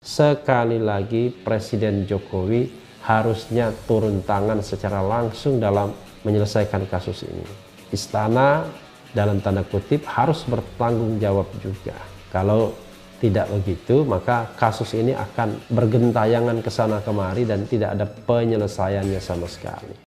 sekali lagi Presiden Jokowi harusnya turun tangan secara langsung dalam menyelesaikan kasus ini. Istana dalam tanda kutip harus bertanggung jawab juga. Kalau tidak begitu, maka kasus ini akan bergentayangan ke sana kemari dan tidak ada penyelesaiannya sama sekali.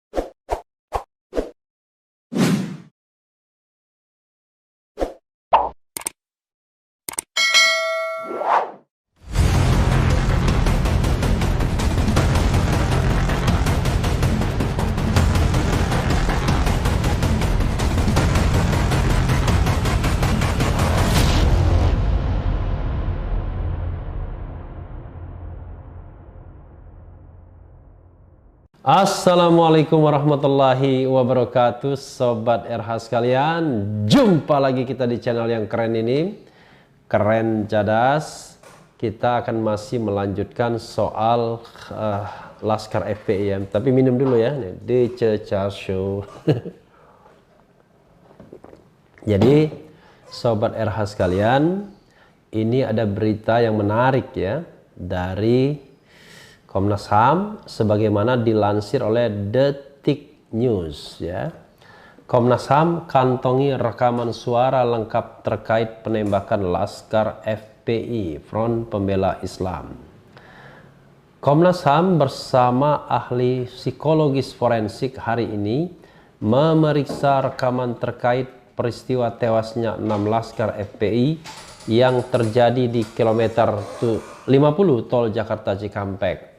Assalamualaikum warahmatullahi wabarakatuh, Sobat RH sekalian. Jumpa lagi kita di channel yang keren ini, Keren Cadas. Kita akan masih melanjutkan soal Laskar FPI ya. Tapi minum dulu ya, di Cecar Show. Jadi Sobat RH sekalian, ini ada berita yang menarik ya dari Komnas HAM sebagaimana dilansir oleh Detik News ya. Komnas HAM kantongi rekaman suara lengkap terkait penembakan Laskar FPI Front Pembela Islam. Komnas HAM bersama ahli psikologis forensik hari ini memeriksa rekaman terkait peristiwa tewasnya 6 Laskar FPI yang terjadi di kilometer 50 Tol Jakarta Cikampek.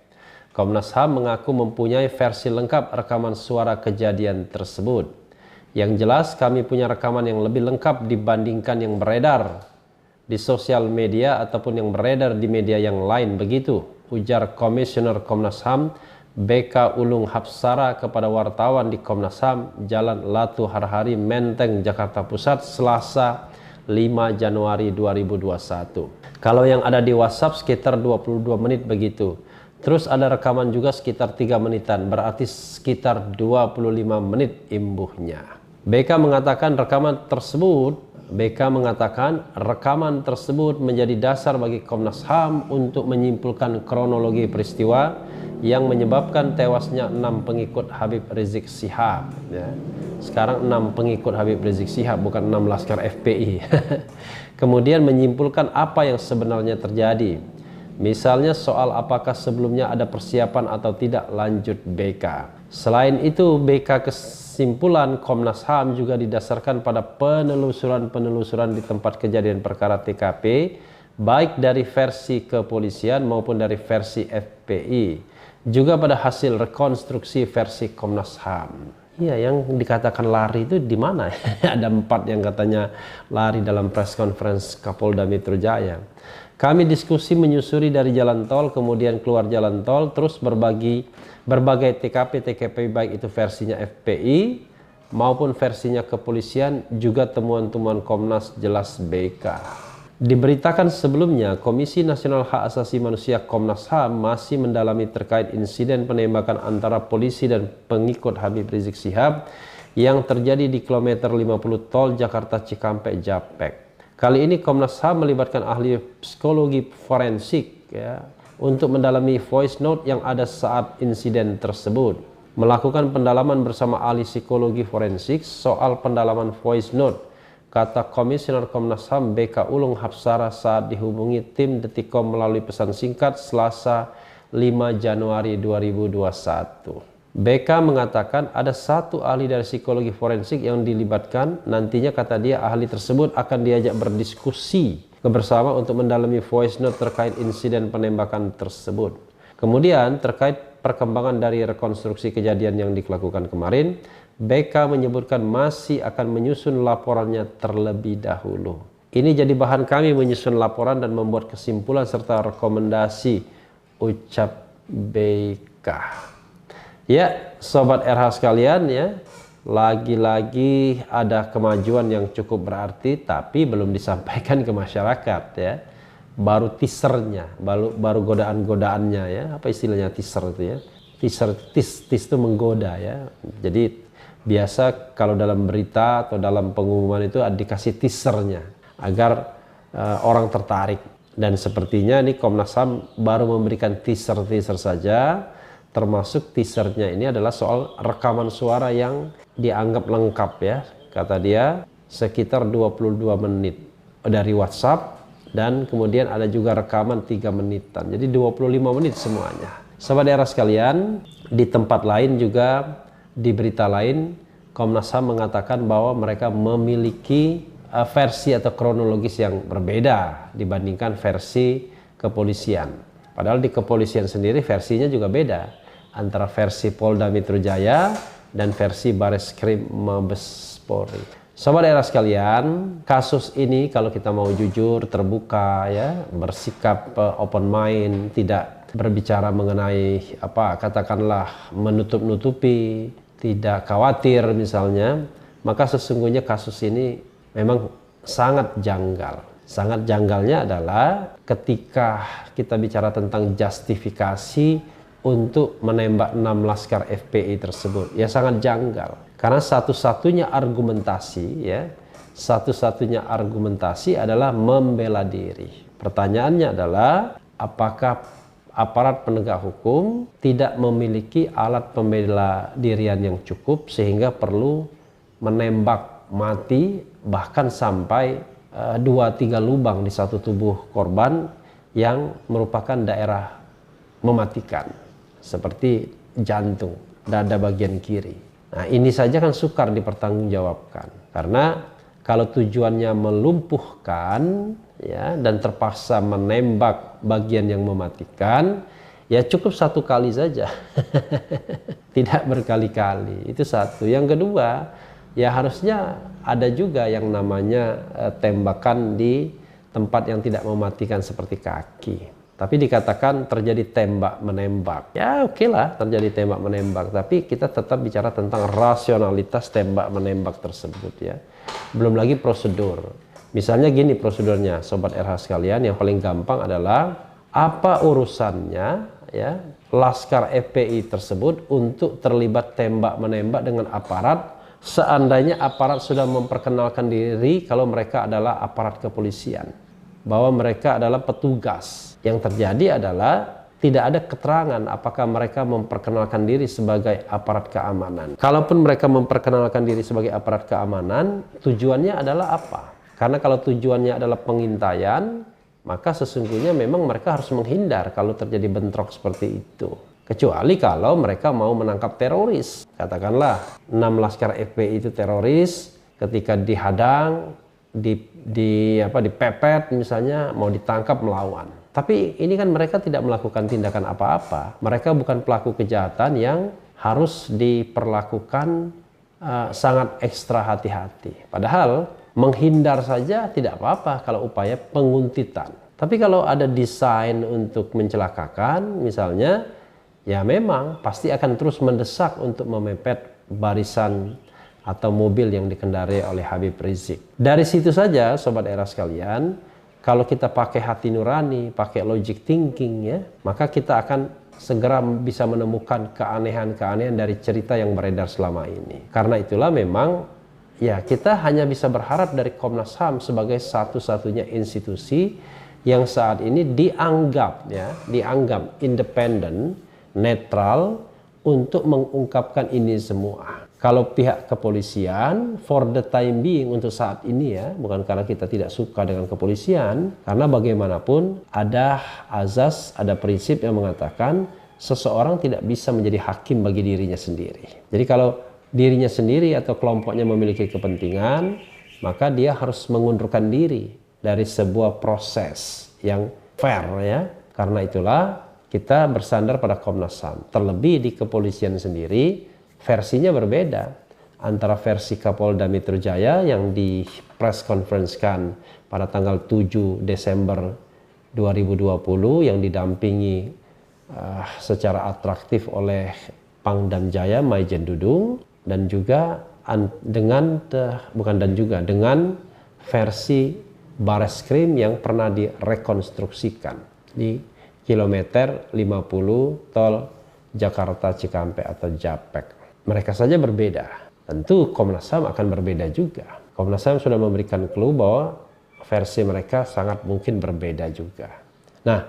Komnas HAM mengaku mempunyai versi lengkap rekaman suara kejadian tersebut. Yang jelas kami punya rekaman yang lebih lengkap dibandingkan yang beredar di sosial media ataupun yang beredar di media yang lain, begitu ujar Komisioner Komnas HAM BK Ulung Hapsara kepada wartawan di Komnas HAM Jalan Latu Harhari, Menteng, Jakarta Pusat, Selasa 5 Januari 2021. Kalau yang ada di WhatsApp sekitar 22 menit begitu. Terus ada rekaman juga sekitar 3 menitan, berarti sekitar 25 menit imbuhnya. BK mengatakan rekaman tersebut menjadi dasar bagi Komnas HAM untuk menyimpulkan kronologi peristiwa yang menyebabkan tewasnya 6 pengikut Habib Rizik Syihab. Ya. Sekarang 6 pengikut Habib Rizik Syihab, bukan 6 Laskar FPI. Kemudian menyimpulkan apa yang sebenarnya terjadi. Misalnya soal apakah sebelumnya ada persiapan atau tidak, lanjut BK. Selain itu, BK kesimpulan Komnas HAM juga didasarkan pada penelusuran di tempat kejadian perkara TKP, baik dari versi kepolisian maupun dari versi FPI. Juga pada hasil rekonstruksi versi Komnas HAM. Iya, yang dikatakan lari itu di mana? Ada 4 yang katanya lari dalam press conference Kapolda Metro Jaya. Kami diskusi menyusuri dari jalan tol, kemudian keluar jalan tol, terus berbagai TKP baik itu versinya FPI maupun versinya kepolisian, juga temuan-temuan Komnas, jelas BK. Diberitakan sebelumnya, Komisi Nasional Hak Asasi Manusia Komnas HAM masih mendalami terkait insiden penembakan antara polisi dan pengikut Habib Rizik Syihab yang terjadi di kilometer 50 Tol Jakarta Cikampek Japek. Kali ini Komnas HAM melibatkan ahli psikologi forensik ya, untuk mendalami voice note yang ada saat insiden tersebut. Melakukan pendalaman bersama ahli psikologi forensik soal pendalaman voice note, kata Komisioner Komnas HAM BK Ulung Hapsara saat dihubungi tim Detikcom melalui pesan singkat Selasa 5 Januari 2021. BK mengatakan ada 1 ahli dari psikologi forensik yang dilibatkan. Nantinya, kata dia, ahli tersebut akan diajak berdiskusi bersama untuk mendalami voice note terkait insiden penembakan tersebut. Kemudian terkait perkembangan dari rekonstruksi kejadian yang dilakukan kemarin, BK menyebutkan masih akan menyusun laporannya terlebih dahulu. Ini jadi bahan kami menyusun laporan dan membuat kesimpulan serta rekomendasi, ucap BK. Ya, Sobat RH sekalian ya, lagi-lagi ada kemajuan yang cukup berarti tapi belum disampaikan ke masyarakat ya. Baru teasernya, baru godaan-godaannya ya. Apa istilahnya teaser itu ya? Tease itu menggoda ya. Jadi biasa kalau dalam berita atau dalam pengumuman itu dikasih teasernya agar orang tertarik. Dan sepertinya ini Komnas HAM baru memberikan teaser-teaser saja, termasuk teasernya ini adalah soal rekaman suara yang dianggap lengkap ya. Kata dia sekitar 22 menit dari WhatsApp, dan kemudian ada juga rekaman 3 menitan. Jadi 25 menit semuanya. Sobat daerah sekalian, di tempat lain juga, di berita lain, Komnas HAM mengatakan bahwa mereka memiliki versi atau kronologis yang berbeda dibandingkan versi kepolisian. Padahal di kepolisian sendiri versinya juga beda antara versi Polda Metro Jaya dan versi Bareskrim Mabes Polri. Sobat daerah sekalian, kasus ini kalau kita mau jujur, terbuka ya, bersikap open mind, tidak berbicara mengenai katakanlah menutup-nutupi, tidak khawatir misalnya, maka sesungguhnya kasus ini memang sangat janggal. Sangat janggalnya adalah ketika kita bicara tentang justifikasi untuk menembak 6 laskar FPI tersebut, ya sangat janggal. Karena satu-satunya argumentasi adalah membela diri. Pertanyaannya adalah apakah aparat penegak hukum tidak memiliki alat pembela dirian yang cukup sehingga perlu menembak mati bahkan sampai 2-3 lubang di satu tubuh korban yang merupakan daerah mematikan seperti jantung, dada bagian kiri. Nah, ini saja kan sukar dipertanggungjawabkan, karena kalau tujuannya melumpuhkan ya dan terpaksa menembak bagian yang mematikan, ya cukup 1 kali saja. Tidak berkali-kali. Itu satu. Yang kedua, ya harusnya ada juga yang namanya tembakan di tempat yang tidak mematikan seperti kaki. Tapi dikatakan terjadi tembak menembak. Ya oke lah terjadi tembak menembak, tapi kita tetap bicara tentang rasionalitas tembak menembak tersebut ya. Belum lagi prosedur. Misalnya gini prosedurnya Sobat RH sekalian, yang paling gampang adalah apa urusannya ya laskar FPI tersebut untuk terlibat tembak menembak dengan aparat, seandainya aparat sudah memperkenalkan diri kalau mereka adalah aparat kepolisian, bahwa mereka adalah petugas. Yang terjadi adalah tidak ada keterangan apakah mereka memperkenalkan diri sebagai aparat keamanan. Kalaupun mereka memperkenalkan diri sebagai aparat keamanan, tujuannya adalah apa? Karena kalau tujuannya adalah pengintaian, maka sesungguhnya memang mereka harus menghindar kalau terjadi bentrok seperti itu. Kecuali kalau mereka mau menangkap teroris. Katakanlah 6 laskar FPI itu teroris, ketika dihadang, dipepet misalnya, mau ditangkap melawan. Tapi ini kan mereka tidak melakukan tindakan apa-apa. Mereka bukan pelaku kejahatan yang harus diperlakukan sangat ekstra hati-hati. Padahal menghindar saja tidak apa-apa kalau upaya penguntitan. Tapi kalau ada desain untuk mencelakakan misalnya, ya memang pasti akan terus mendesak untuk memepet barisan atau mobil yang dikendarai oleh Habib Rizik. Dari situ saja Sobat Era sekalian, kalau kita pakai hati nurani, pakai logic thinking ya, maka kita akan segera bisa menemukan keanehan-keanehan dari cerita yang beredar selama ini. Karena itulah memang ya kita hanya bisa berharap dari Komnas HAM sebagai satu-satunya institusi yang saat ini dianggap independen, netral untuk mengungkapkan ini semua. Kalau pihak kepolisian for the time being untuk saat ini ya, bukan karena kita tidak suka dengan kepolisian, karena bagaimanapun ada azas, ada prinsip yang mengatakan seseorang tidak bisa menjadi hakim bagi dirinya sendiri. Jadi kalau dirinya sendiri atau kelompoknya memiliki kepentingan, maka dia harus mengundurkan diri dari sebuah proses yang fair ya. Karena itulah kita bersandar pada Komnas HAM. Terlebih di kepolisian sendiri versinya berbeda antara versi Kapolda Metro Jaya yang di press conference-kan pada tanggal 7 Desember 2020 yang didampingi secara atraktif oleh Pangdam Jaya Maijen Dudung, dan juga dengan versi Bareskrim yang pernah direkonstruksikan di kilometer 50 tol Jakarta Cikampek atau JAPEK. Mereka saja berbeda. Tentu Komnas HAM akan berbeda juga. Komnas HAM sudah memberikan clue bahwa versi mereka sangat mungkin berbeda juga. Nah,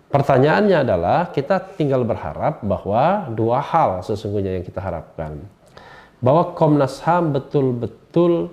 pertanyaannya adalah kita tinggal berharap bahwa dua hal sesungguhnya yang kita harapkan. Bahwa Komnas HAM betul-betul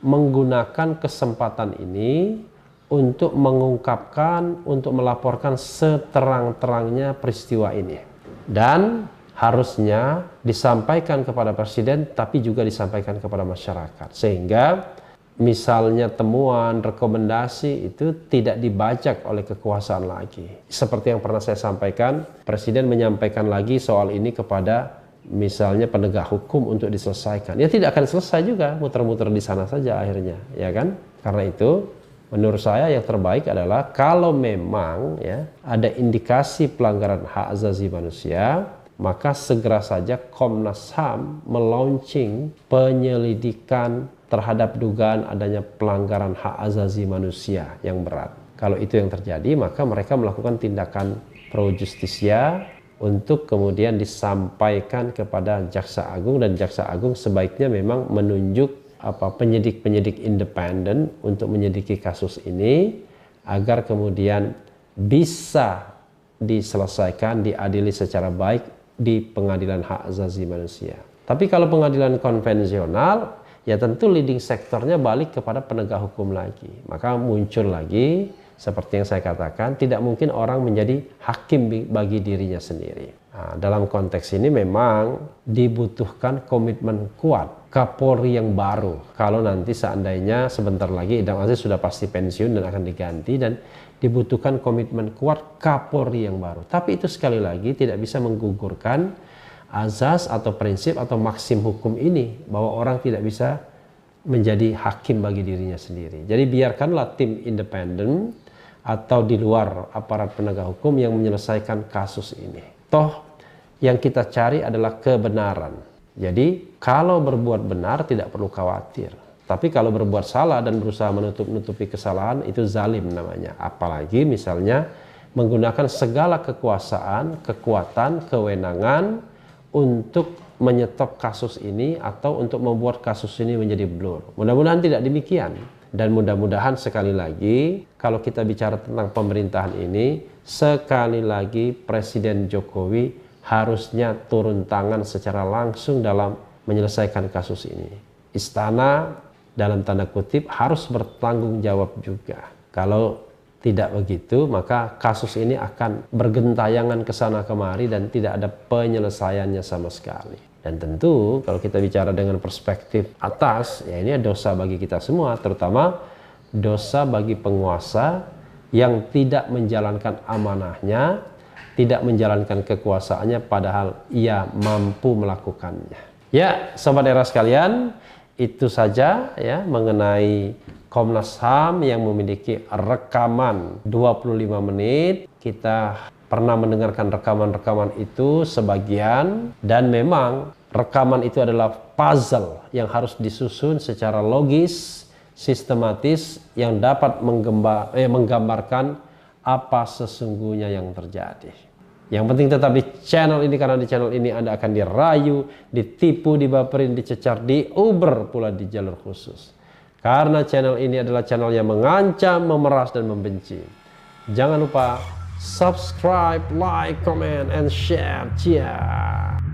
menggunakan kesempatan ini untuk mengungkapkan, untuk melaporkan seterang-terangnya peristiwa ini. Dan harusnya disampaikan kepada Presiden, tapi juga disampaikan kepada masyarakat. Sehingga misalnya temuan, rekomendasi itu tidak dibajak oleh kekuasaan lagi. Seperti yang pernah saya sampaikan, Presiden menyampaikan lagi soal ini kepada misalnya penegak hukum untuk diselesaikan. Ya tidak akan selesai juga, muter-muter di sana saja akhirnya, ya kan? Karena itu, menurut saya yang terbaik adalah kalau memang ya ada indikasi pelanggaran hak asasi manusia, maka segera saja Komnas HAM melaunching penyelidikan terhadap dugaan adanya pelanggaran hak asasi manusia yang berat. Kalau itu yang terjadi, maka mereka melakukan tindakan pro justisia untuk kemudian disampaikan kepada Jaksa Agung, dan Jaksa Agung sebaiknya memang menunjuk penyidik-penyidik independen untuk menyelidiki kasus ini agar kemudian bisa diselesaikan, diadili secara baik di pengadilan hak asasi manusia. Tapi kalau pengadilan konvensional, ya tentu leading sektornya balik kepada penegak hukum lagi. Maka muncul lagi, seperti yang saya katakan, tidak mungkin orang menjadi hakim bagi dirinya sendiri. Nah, dalam konteks ini memang dibutuhkan komitmen kuat Kapolri yang baru. Kalau nanti seandainya sebentar lagi Idam Aziz sudah pasti pensiun dan akan diganti, dan dibutuhkan komitmen kuat Kapolri yang baru. Tapi itu sekali lagi tidak bisa menggugurkan azas atau prinsip atau maksim hukum ini, bahwa orang tidak bisa menjadi hakim bagi dirinya sendiri. Jadi biarkanlah tim independen atau di luar aparat penegak hukum yang menyelesaikan kasus ini. Toh yang kita cari adalah kebenaran. Jadi kalau berbuat benar tidak perlu khawatir. Tapi kalau berbuat salah dan berusaha menutupi kesalahan, itu zalim namanya. Apalagi misalnya menggunakan segala kekuasaan, kekuatan, kewenangan untuk menyetop kasus ini atau untuk membuat kasus ini menjadi blur. Mudah-mudahan tidak demikian. Dan mudah-mudahan sekali lagi, kalau kita bicara tentang pemerintahan ini, sekali lagi Presiden Jokowi harusnya turun tangan secara langsung dalam menyelesaikan kasus ini. Istana dalam tanda kutip harus bertanggung jawab juga. Kalau tidak begitu, maka kasus ini akan bergentayangan ke sana kemari dan tidak ada penyelesaiannya sama sekali. Dan tentu kalau kita bicara dengan perspektif atas, ya ini dosa bagi kita semua, terutama dosa bagi penguasa yang tidak menjalankan amanahnya, tidak menjalankan kekuasaannya padahal ia mampu melakukannya. Ya, sobat era sekalian, itu saja ya mengenai Komnas HAM yang memiliki rekaman 25 menit. Kita pernah mendengarkan rekaman-rekaman itu sebagian, dan memang rekaman itu adalah puzzle yang harus disusun secara logis, sistematis, yang dapat menggambarkan apa sesungguhnya yang terjadi. Yang penting tetap di channel ini, karena di channel ini Anda akan dirayu, ditipu, dibaperin, dicecar, diuber pula di jalur khusus. Karena channel ini adalah channel yang mengancam, memeras, dan membenci. Jangan lupa subscribe, like, comment, and share. Ciao.